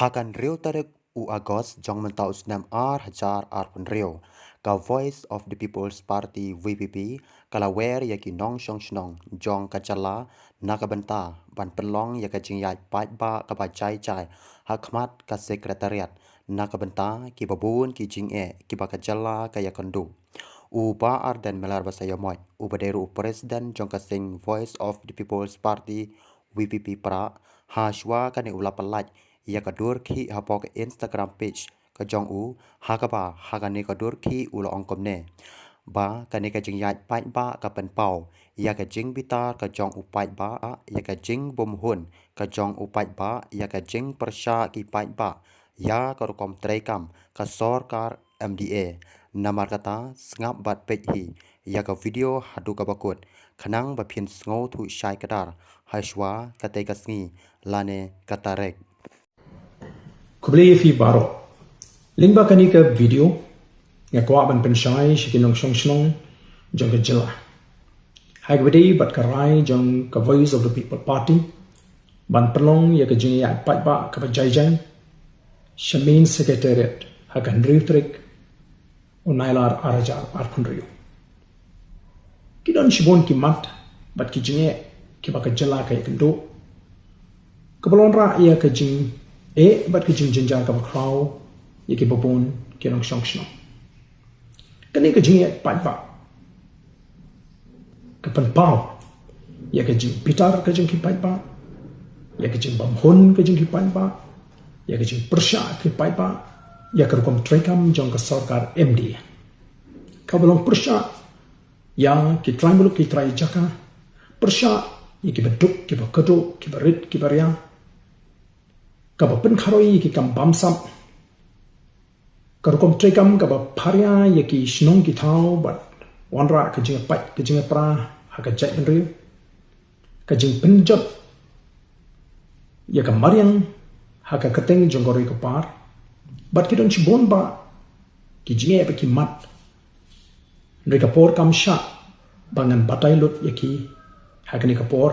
Hakan Rio Tarik u Agos jong mentau Snam Hajar Arpun Rio ka Voice of the People's Party VPP kala wer yaki nong shong shnong jong kachala nakabenta ban pelong yaka jingyai Patbah Kaba JaiJai Khmat ka Secretariat nakabenta ki babun ki jing'e ki bakajala kaya kondu Uba Ardent melar basaya moy ubaderu Presiden jong kasing Voice of the People's Party VPP pra Shwa kani ulapalaj ia kadur ki hapok Instagram page ka jong u Kaba hakane kadur ki ulo ongkomne ba kane ka jing Iaid Patbah ka pen pau ia ka jing bitar ka jong u Patbah ia ka jing bom hun ka jong u Patbah ia ka jing persya ki Patbah ya ka rukom trekam ka sorkar MDA namar kata Sngap bat page hi ia ka video hadu ka bakut khanang ba phin sngo thu shai kadar Shwa kate ka Sngi lane katarek Kubli fi baro. Lingba kani ka video nga kwa ban penshai shikinong shong shnong jong ka jila. Hagbadi bat karai jong ka Voice of the People Party ban perlong ya ka jing Iaid Patbah ka JaiJai shamin Secretariat hakan riutrik unailar arajar arkun riu. Kidon shibon ki mat bat ki jinge ki baka jila ka yakendo. Kapalon ra ya ka jing bat ke jing jinjar ka bakraw ye ke babon ke nong shong shong kani ke jing Iaid Patbah ke pen pau ye ke jing pitar ke jing ki Patbah ye ke jing bamhon ke jing ki Patbah ye ke jing persya ki Patbah ye ke rukom trekam jong ka sorkar MD ka belong persya ya ki try muluk ki try jaka persya ye ki beduk ki bakeduk ki berit ki beria kaba pen kharoi ki kam bamsam karukom trekam kaba pharia ye ki shnong ki thau bat wanra ka jing pat ka jing pra ha ka jai benri ka jing penjot ye ka mariang ha ka kateng jongori ka par bat ki don chibon ba ki jing e ki mat ndre ka por kam sha bangan batai lut ye ki ha ka ni ka por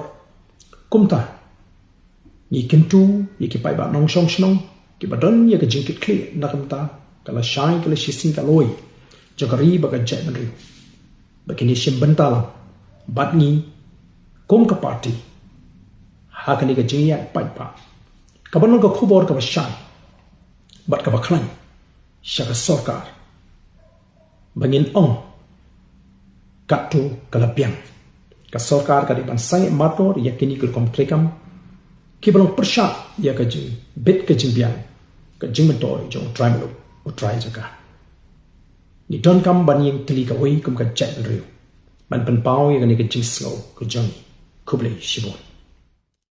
kumta ni kentu ye ki Patbah nong shong shnong ki badon ye ka jingkit kli nakamta kala shai kala shisin Kloi jagari baga jai benri bakini shim bentala batni kom ka party hakani ka jing Iaid Patbah kabanon ka khubor ka shai bat ka baklan shaka sorkar bangin ong katu kala piang ka sorkar ka di bansai mator yakini kul kom trekam ki belong persya ya ka jing bit ka jing biang ka jing mentoy jong try melo o try jaka ni don kam ban yang tili ka wei kum ka jai riu ban pen pau ya ka ni ka jing slow ka jong kubli shibon